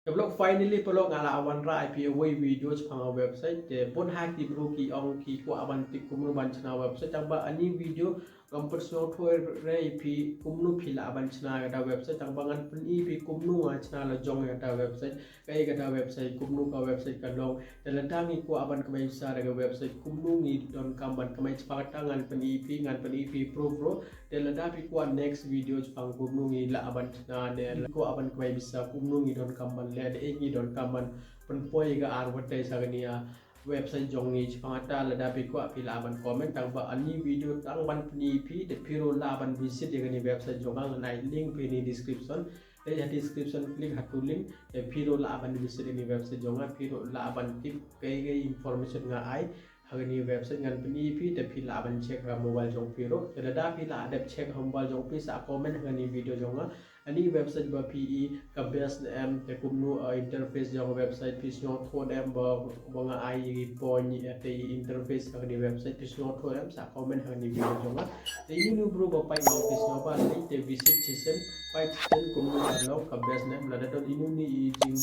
Develop finally pelok ngala awan ra IP away videos pang website je pun hack di bro ki ong ki ko aban ti kumnu ban chana website tangba ani video kam personal thoi re IP kumnu phila aban chana ga website tangba ngan pun IP kumnu wa chana la jong ga website kai ga website kumnu ka website ka long teladang ko aban kamai sa ga website kumnu ni don kamban kamai chpata ngan pun IP pro teladapi ko next videos pang kumnu ni la aban chana de ko aban kamai bisa kumnu ni don kamban le egi don kaman penpoi ga advertise agania website jongi chpangata lada piko apila aban comment tangba ani video tangban pni pi de piro laban visit agani website jonga nai link pe ni description le ya description click hatu link de piro laban visit ni website jonga piro laban tip kai information nga ai agani website ngan pni pi de pila aban check ra mobile jong piro lada pila adap check mobile jong pi sa comment agani video jonga ani website ba PE ka best am te kumnu interface jong website pisno thon am ba nga ai point te interface ka ni website pisno thon am sa comment ha ni video jong te inu bro ba pai ba pisno ba ni te visit chisen pai chisen kumnu lo ka best name la da inu ni jing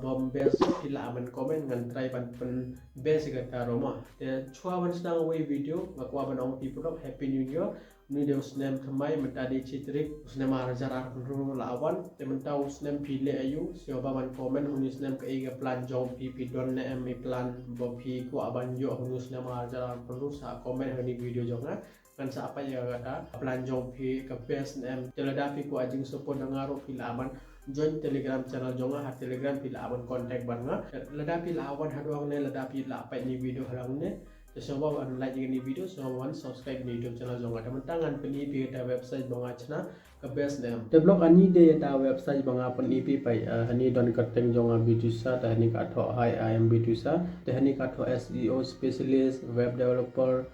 bom best pila aman comment ngan try ban pen best ga ta roma te chua ban snang way video ba kwa ban ong people happy new year ni dia usnem thamai mentadi citrik usnem arajar ru lawan te mentau usnem pile ayu sioba ban komen uni usnem ke ega plan jong pp don ne em plan bo pi ko aban yo uni usnem arajar ru sa komen hani video jonga kan sa apa ya kata plan jong pi ke best em telada pi ko ajing support ngaro pilaman join telegram channel jonga ha telegram pilaman contact banga lada pilawan haduang ne lada pila apa ni video halang ne semua orang like ini video, semua orang subscribe di YouTube channel Jong. Ada mentangan penipi kita website bang acna ke best name. Develop ani de ta website bang penipi pai hani don kerteng Jong Bittu sa, dah hani katho hi I am Bittu sa, dah hani katho SEO specialist, web developer,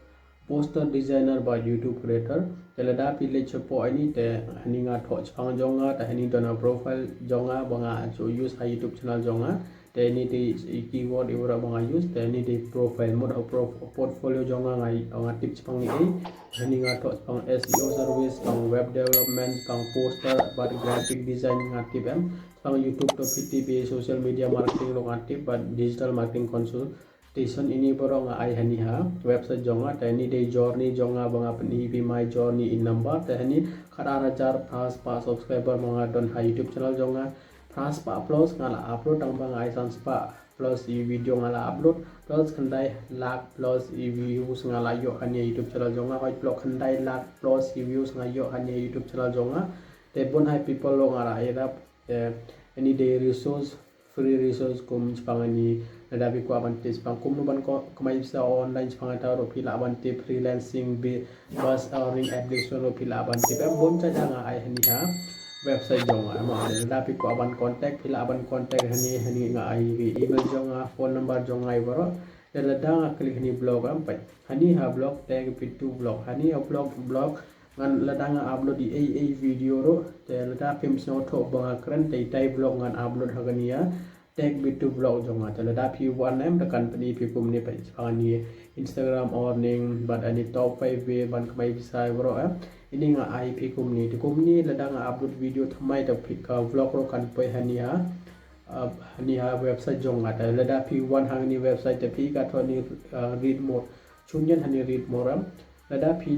poster designer ba YouTube creator. Telada pilih cepo ini te hani ngatho chpang Jong, dah hani don profile Jong bang cho use hi YouTube channel Jong. Ini di keyword iura bang use ini di profile mode atau portfolio jonga ngai tips pang ini ini ngato pang SEO service pang web development pang poster bar graphic design ngatip pang YouTube to PTP social media marketing lo ngatip bar digital marketing consultation ini borong ai hani ha website jonga ini di journey jonga bang apa ni my journey in number ini kadar ajar pas subscriber mengadon ha YouTube channel jonga Pas pa upload ngala upload ang bang ay sans pa plus i video ngala upload plus kandai lag plus i views ngala yo kanya YouTube channel jonga hoy blog kandai lag plus i views ngayo kanya YouTube channel jonga te bon hai people lo ngara irap any day resource free resource kum chpangani nadabi ko abantis pang kum ban ko kamay sa online chpangata ro pila abanti freelancing be bus earning application ro pila abanti pe bon cha nga ai hani ha website Jong ama tapi ko aban contact pila aban contact hani nga ai email Jong phone number Jong ai baro ladang klik hani blog am pai hani ha blog tag Bittu blog hani ha blog ngan ladang upload di ai video ro te lada pim so tho bang kran tai blog ngan upload hagania tag Bittu blog Jong te lada pi one name the company pi kum ni pai ani Instagram earning but ani top 5 way ban kamai bisa bro ini nga IP company ladang upload video thamai ta pick vlog ro kan poi hania website Jong ada lada p1 hangni website ta pi ka thoni read more chunyan hani read more lada p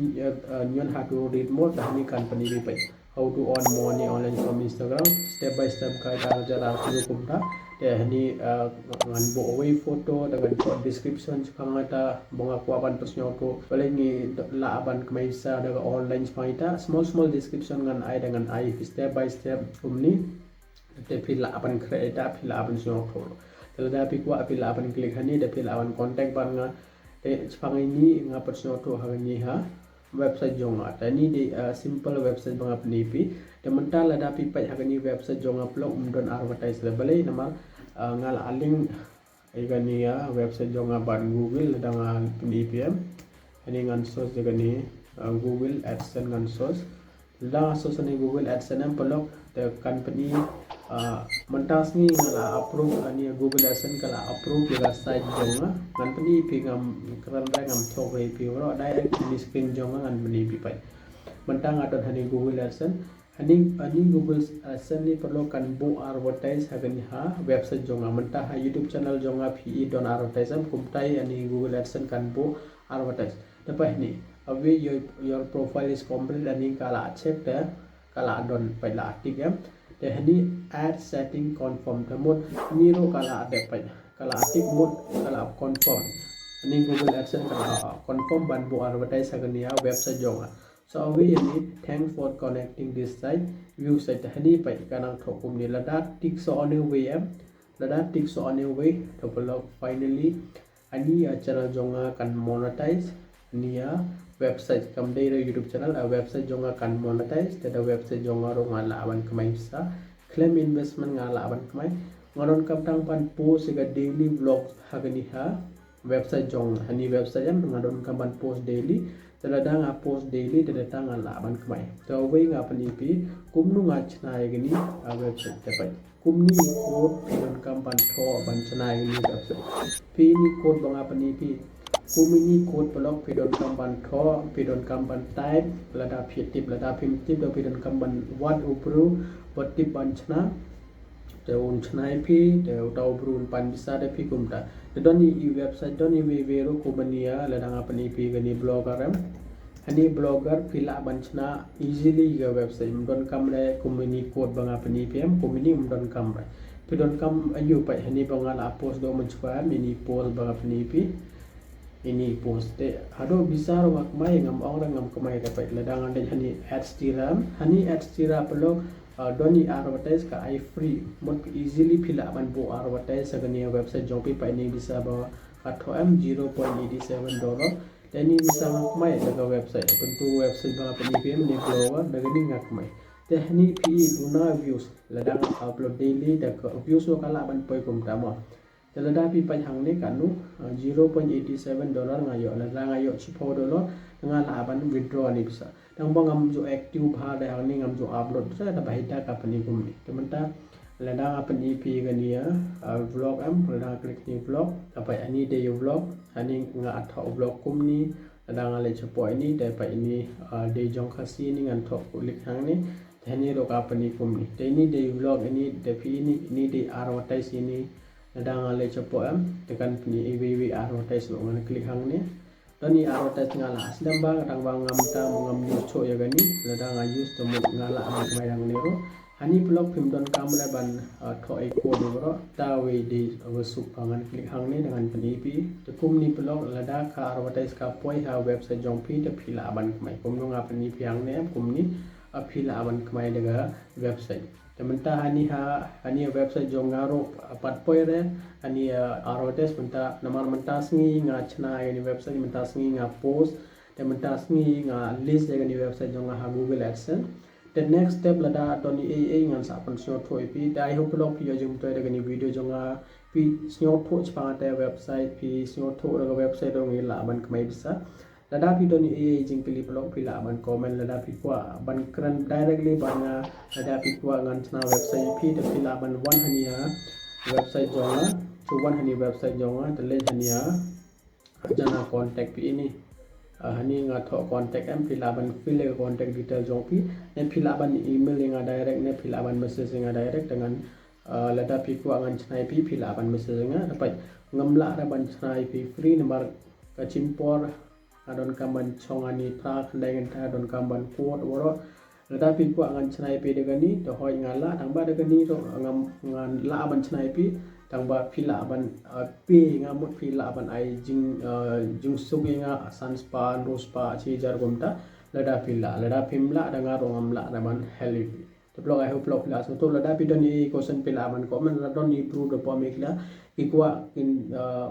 nyon ha to read more ta hani company bi pai how to earn money online from Instagram step by step ka ta jara ku kumta te hani ngan bo away photo dengan description changata bonga ko aban persnyo ko bale ni la aban kmai sa daga online spaita small description ngan ai dengan ai step by step umni te phila aban create phila aban syo ko telada pi ko phila aban click hani de phila aban contact ban nga te chpang ini nga persnyo to hagani ha website Jong tani di simple website bang apni pi te mental ada pi pai hagani website Jong upload don advertise le bale nama ngal aling igani ya website Jong ban Google dengan PPM ini ngan source igani Google AdSense ngan source la source ni Google AdSense am pelok the company mentas ni ngala approve ani Google AdSense kala approve ya site Jong company pi ngam kran ra ngam thok re pi ro direct ni screen Jong ngan bani pi pai mentang adon hani Google AdSense Ani Google AdSense ni perlu kan bu advertise hagan ha website jonga mentah ha YouTube channel jonga PE don advertise kumtai ani Google AdSense kan bu advertise dapat ni awi your profile is complete ani kala check de kala don pai la tik de hani ad setting confirm tamut ni ro kala de pai kala tik mut kala confirm ani Google AdSense kala confirm ban bu advertise hagan ya website jonga. So we need thanks for connecting this site. View site hani pai kanang thokum ni lada tick so on your way lada tick so on your way to blog finally ani channel jonga kan monetize nia website kam dei YouTube channel a website jonga kan monetize tada website jonga ro ngala aban kamai bisa claim investment ngala aban kamai ngaron kam tang pan post ga daily vlog hagani ha website jong hani website jam ngadon kam pan post daily terladang post daily terdatang laban kemai. Tahu nga penipi kumnu ngacnai gini website dapat. Kumni code pidon kampan tho bancnai gini website. Pini code banga penipi. Kumini code blog pidon kampan tho pidon kampan type lada tip lada pim tip do pidon kampan what upru what tip bancna. Daun cenai pi, daun berun pan bisa ada pi kumta. Doni website doni vero kumania ladang apa ni pi gani blogger Hani blogger pila bancna easily ga website mdon kamre kumini code banga apa ni pi kumini mdon kamre. Pi don kam ayu pai hani banga la post do mencuba mini post banga apa ni pi ini post de ado bisa wak mai ngam orang ngam kamai dapat ladang ande hani ads tira perlu doni advertise ka I free mot easily pila ban bo advertise sagani website jopi pa ini bisa bawa atho $0.87 dan ini bisa ngakmai daga website bentuk website bang apa ni ni blogger daga ni ngakmai tehni pi duna views ladang upload daily daga views so kala ban poi kum tama telada pi pa hang ni kanu $0.87 ngayo ladang ngayo $4 ngala ban withdraw ni bisa dang bang ngam jo active ha da hang ni ngam jo upload sa da bahita ka pani kum ni tementa ladang apa ni pi gania vlog ladang klik ni vlog apa ani day vlog ani nga atho vlog kum ni ladang ale chepo ini da pa ini day jong khasi ni ngan tho klik hang ni thani ro ka pani kum ni te ini day vlog ini da pi ini day advertise ini ladang ale chepo tekan pani ev advertise lo ngan klik hang ni Tani advertise ngala asdam bang tang bang ngam news cho ya gani ladang use to ngala am mayang nero hani blog pim don kamera ban tho e ko do ta we di wasuk pangan klik hang ni dengan penipi tekum ni blog lada ka advertise ka poi ha website jong pi te phila ban kmai kum no nga penipi hang ne kum ni phila ban kmai daga website Tementa hani website jong ngaro pat poi re hani advertise menta namar menta sngi nga chna ni website menta sngi nga post te menta sngi nga list ya ni website jong ha Google AdSense the next step lada doni ngan sa pan sno thoi pi dai ho blog pi jong toi daga ni video jong pi sno tho chpa te website pi sno tho daga website dong la ban kmai bisa lada pi doni jing pili blog pi la ban comment lada pi kwa ban kran directly ban lada pi kwa ngan chna website pi te pi la ban one hania website jonga to one hani website jonga te le hania jana contact pi ini hani nga tho contact pi la ban fill contact detail jong pi ne pi la ban email nga direct ne pi la ban message nga direct dengan lada pi kwa ngan chna pi la ban message nga dapat ngamla da ban chna pi free nomor ka chimpor adon kamban chongani pra khandai nganta adon kamban quote woro lada pi kwa ngan chnai pi de gani to hoi ngala tangba de gani ro ngam ngan la ban chnai pi tangba phila ban pi ngamut phila ban ai jing sugi nga sanspa rospa chi jar gomta lada phimla da nga ro ngamla da ban heli to blog I hope blog la so to lada pi doni question pila ban comment la doni prove the pomikla ikwa in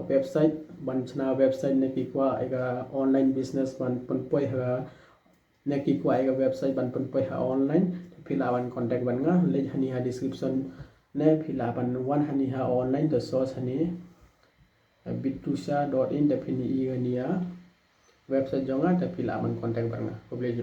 website banchna website ne kikwa ega online business ban poi ha ne kikwa ega website ban poi ha online phila ban contact ban nga le hani ha description ne phila ban one hani ha online the source hani bittusha.in the phini ania website jonga te phila ban contact ban nga publish